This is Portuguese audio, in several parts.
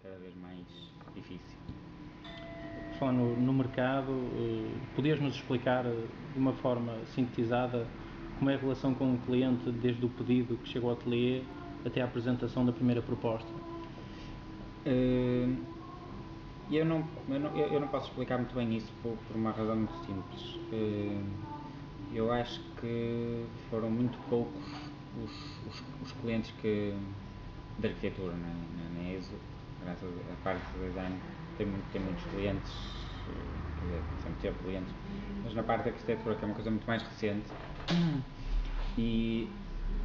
cada vez mais difícil. Falando no mercado, podias-nos explicar de uma forma sintetizada como é a relação com o cliente desde o pedido que chega ao ateliê até à apresentação da primeira proposta? Eu não posso explicar muito bem isso por uma razão muito simples. Eu acho que foram muito poucos os clientes de arquitetura na ESO, graças à parte do design, tem muitos clientes, quer dizer, sempre teve clientes, mas na parte da arquitetura, que é uma coisa muito mais recente, e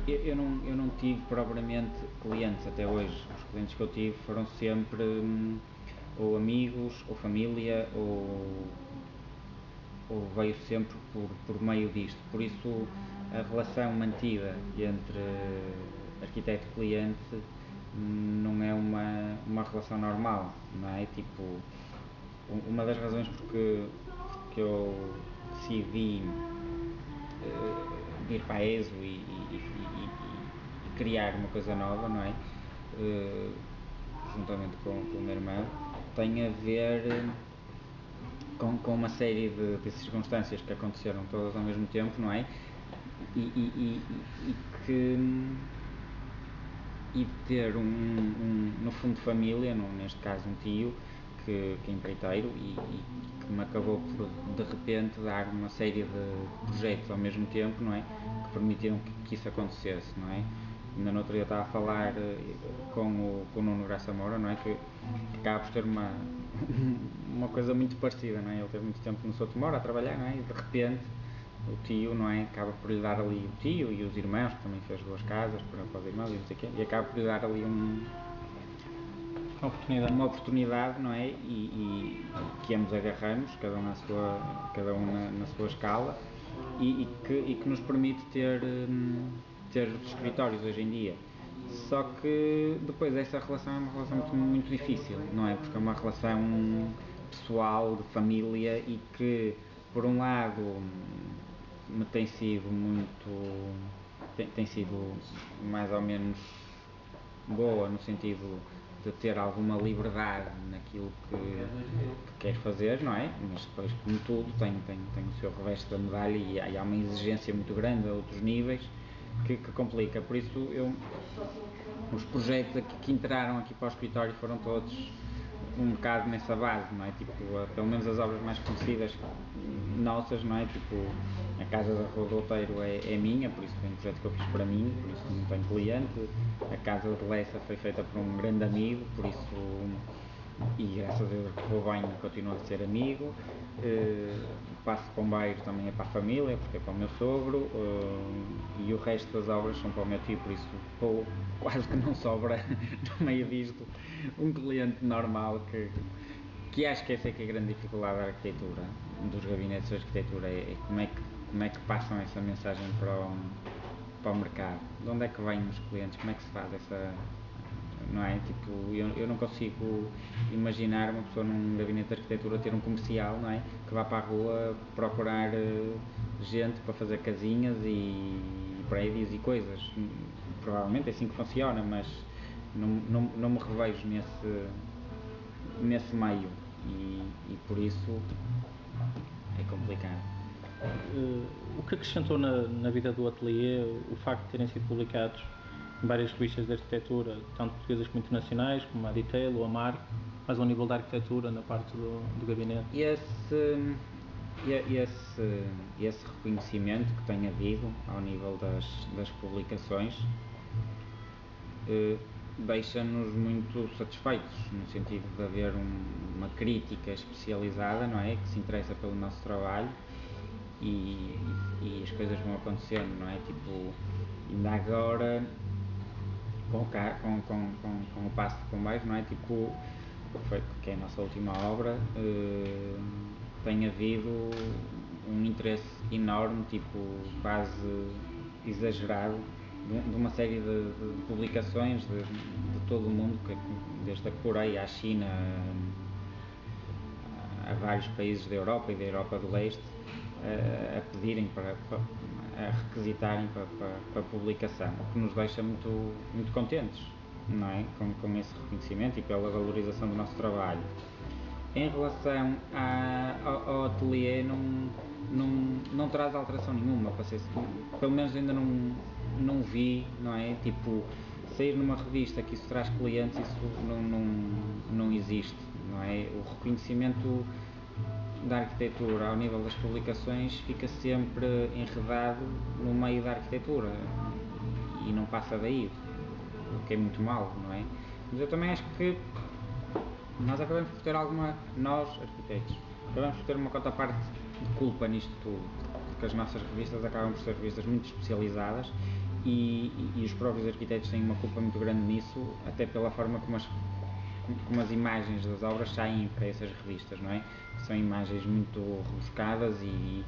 eu não tive propriamente clientes até hoje. Os clientes que eu tive foram sempre ou amigos, ou família, ou veio sempre por meio disto. Por isso, a relação mantida entre arquiteto e cliente não é uma relação normal, não é? Tipo, uma das razões porque eu decidi vir para a ESO e criar uma coisa nova, não é? Juntamente com o meu irmão, tem a ver com uma série de circunstâncias que aconteceram todas ao mesmo tempo, não é? E de ter no fundo, família, neste caso um tio, que é empreiteiro e que me acabou por, de repente, dar uma série de projetos ao mesmo tempo, não é? Que permitiram que isso acontecesse, não é? Ainda no outro dia estava a falar com o Nuno Graça Moura, não é? Que acaba por ter uma coisa muito parecida, não é? Ele teve muito tempo no Souto Mora a trabalhar, não é? E de repente o tio, não é? Acaba por lhe dar ali, o tio e os irmãos, que também fez 2 casas para os irmãos e não sei o quê, e acaba por lhe dar ali uma oportunidade, não é? E que ambos agarramos, cada um na sua escala, e que nos permite ter escritórios hoje em dia. Só que depois essa relação é uma relação muito difícil, não é? Porque é uma relação pessoal, de família, e que por um lado me tem sido tem sido mais ou menos boa, no sentido de ter alguma liberdade naquilo que quer fazer, não é? Mas depois, como tudo, tem o seu revés da medalha e há uma exigência muito grande a outros níveis que complica. Por isso, os projetos que entraram aqui para o escritório foram todos um bocado nessa base, não é? Tipo, pelo menos as obras mais conhecidas nossas, não é? Tipo, a Casa da Rua do Outeiro é minha, por isso foi um projeto que eu fiz para mim, por isso não tenho cliente. A Casa de Lessa foi feita por um grande amigo, por isso, e graças a Deus correu bem e continua a ser amigo. O Passo de Pombeiro também é para a família, porque é para o meu sogro, e o resto das obras são para o meu tio, por isso quase que não sobra no meio disto um cliente normal que acho que essa é que é a grande dificuldade da arquitetura, dos gabinetes de arquitetura, é como é que passam essa mensagem para o mercado, de onde é que vêm os clientes, como é que se faz essa, não é? Tipo, eu não consigo imaginar uma pessoa num gabinete de arquitetura ter um comercial, não é? Que vá para a rua procurar gente para fazer casinhas e prédios e coisas. Provavelmente é assim que funciona, mas não me revejo nesse meio e por isso é complicado. O que acrescentou na vida do ateliê o facto de terem sido publicados em várias revistas de arquitetura, tanto portuguesas como internacionais, como a Detail ou a Marco, mas ao nível da arquitetura, na parte do gabinete? Esse reconhecimento que tem havido ao nível das publicações deixa-nos muito satisfeitos, no sentido de haver uma crítica especializada, não é? Que se interessa pelo nosso trabalho e as coisas vão acontecendo, não é? Tipo, ainda agora com o Passo de Pombais, não é? Tipo, que é a nossa última obra, tem havido um interesse enorme, tipo, quase exagerado, de uma série de publicações de todo o mundo, desde a Coreia à China, a vários países da Europa e da Europa do Leste, a pedirem a requisitarem para publicação, o que nos deixa muito contentes. não é? Com esse reconhecimento e pela valorização do nosso trabalho. Em relação ao ateliê, não traz alteração nenhuma, pelo menos ainda não vi, não é? Tipo, sair numa revista que isso traz clientes, isso não existe, não é? O reconhecimento da arquitetura ao nível das publicações fica sempre enredado no meio da arquitetura e não passa daí, o que é muito mau, não é? Mas eu também acho que nós acabamos por ter nós arquitetos, acabamos por ter uma cota parte de culpa nisto tudo, porque as nossas revistas acabam por ser revistas muito especializadas e os próprios arquitetos têm uma culpa muito grande nisso, até pela forma como as imagens das obras saem para essas revistas, não é? São imagens muito rebuscadas e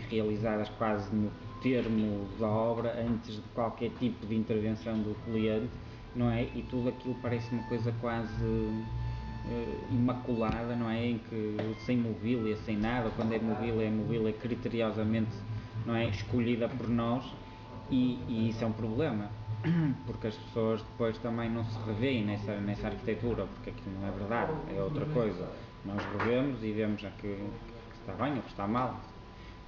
realizadas quase no termo da obra, antes de qualquer tipo de intervenção do cliente, não é? E tudo aquilo parece uma coisa quase imaculada, não é? Em que sem mobília, sem nada, quando é mobília criteriosamente, não é? Escolhida por nós e isso é um problema, porque as pessoas depois também não se revêem nessa arquitetura, porque aquilo não é verdade, é outra coisa. Nós revemos e vemos que está bem ou que está mal,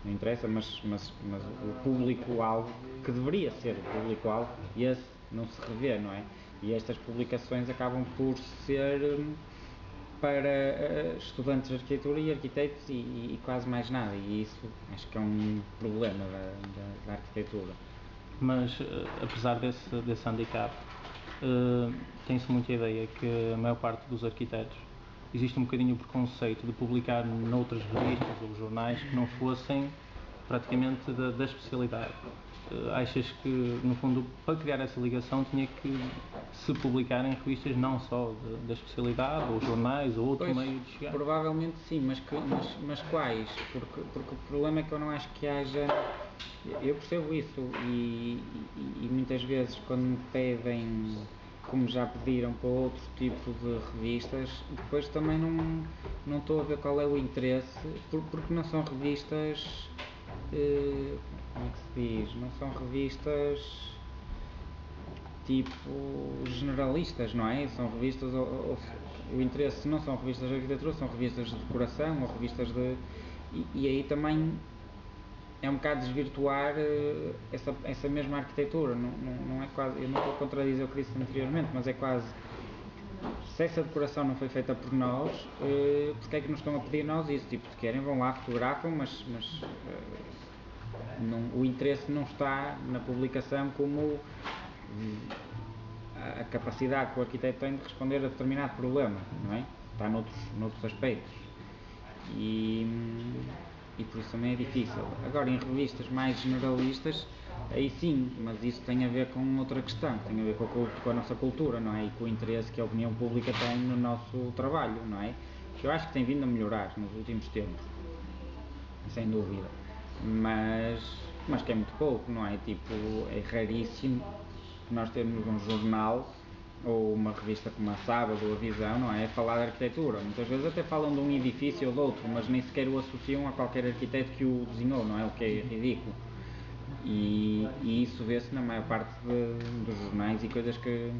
não interessa, mas o público-alvo, que deveria ser o público-alvo, esse não se revê, não é? E estas publicações acabam por ser para estudantes de arquitetura e arquitetos e quase mais nada, e isso acho que é um problema da arquitetura. Mas, apesar desse handicap, tem-se muita ideia que a maior parte dos arquitetos existe um bocadinho o preconceito de publicar noutras revistas ou jornais que não fossem praticamente da especialidade. Achas que, no fundo, para criar essa ligação tinha que se publicar em revistas não só da especialidade, ou jornais, ou outro meio de chegar? Provavelmente sim, mas quais? Porque o problema é que eu não acho que haja... Eu percebo isso e muitas vezes quando me pedem, como já pediram para outro tipo de revistas, depois também não estou a ver qual é o interesse, porque não são revistas, como é que se diz, não são revistas tipo generalistas, não é? São revistas, o interesse não são revistas de arquitetura, são revistas de decoração ou revistas de... E aí também é um bocado desvirtuar essa mesma arquitetura, não é quase, eu não estou a contradizer o que disse anteriormente, mas é quase, se essa decoração não foi feita por nós, porque é que nos estão a pedir nós isso? Tipo, se querem vão lá, fotografam, mas o interesse não está na publicação como a capacidade que o arquiteto tem de responder a determinado problema, não é? Está noutros aspectos. E por isso também é difícil. Agora, em revistas mais generalistas, aí sim, mas isso tem a ver com outra questão, tem a ver com a nossa cultura, não é? E com o interesse que a opinião pública tem no nosso trabalho, não é? Que eu acho que tem vindo a melhorar nos últimos tempos, sem dúvida, mas que é muito pouco, não é? Tipo, é raríssimo nós temos um jornal ou uma revista como a Sábado ou a Visão, não é? Falar de arquitetura. Muitas vezes até falam de um edifício ou de outro, mas nem sequer o associam a qualquer arquiteto que o desenhou, não é? O que é ridículo. E isso vê-se na maior parte dos jornais e coisas que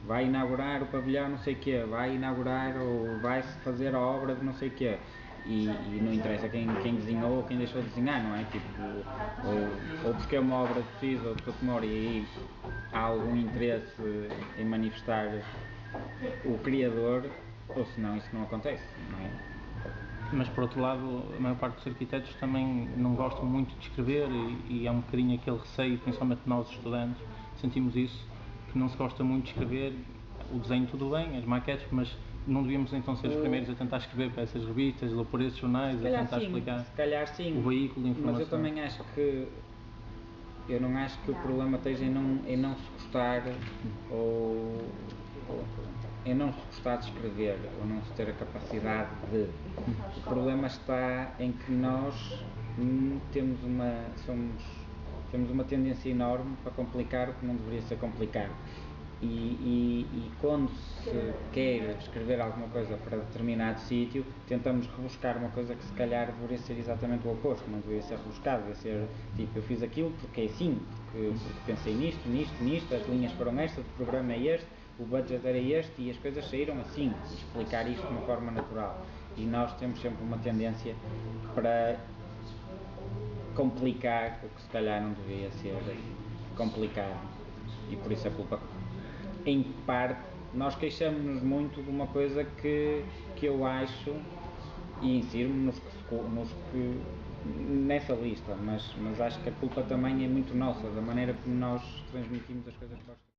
vai inaugurar o pavilhão não sei o quê, vai inaugurar ou vai-se fazer a obra de não sei o quê. E não interessa quem desenhou ou quem deixou de desenhar, não é? Tipo, ou porque é uma obra de precisa ou de Sotomori e aí há algum interesse em manifestar o criador, ou senão isso não acontece, não é? Mas, por outro lado, a maior parte dos arquitetos também não gostam muito de escrever e há um bocadinho aquele receio, principalmente nós estudantes, sentimos isso, que não se gosta muito de escrever. O desenho tudo bem, as maquetes, mas não devíamos então ser os primeiros a tentar escrever para essas revistas ou por esses jornais, a tentar explicar se calhar sim, o veículo de informação. mas eu também acho que eu não acho que o problema esteja em não se gostar ou em não se gostar de escrever ou não se ter a capacidade de. O problema está em que nós temos uma tendência enorme para complicar o que não deveria ser complicado. E quando se quer escrever alguma coisa para determinado sítio, tentamos rebuscar uma coisa que se calhar deveria ser exatamente o oposto, não deveria ser rebuscado, deveria ser tipo, eu fiz aquilo porque é assim, porque pensei nisto, as linhas foram estas, o programa é este, o budget era este e as coisas saíram assim, explicar isto de uma forma natural. E nós temos sempre uma tendência para complicar o que se calhar não deveria ser complicado. E por isso a culpa, em parte, nós queixamos-nos muito de uma coisa que eu acho, e insiro-me nessa lista, mas acho que a culpa também é muito nossa, da maneira como nós transmitimos as coisas para os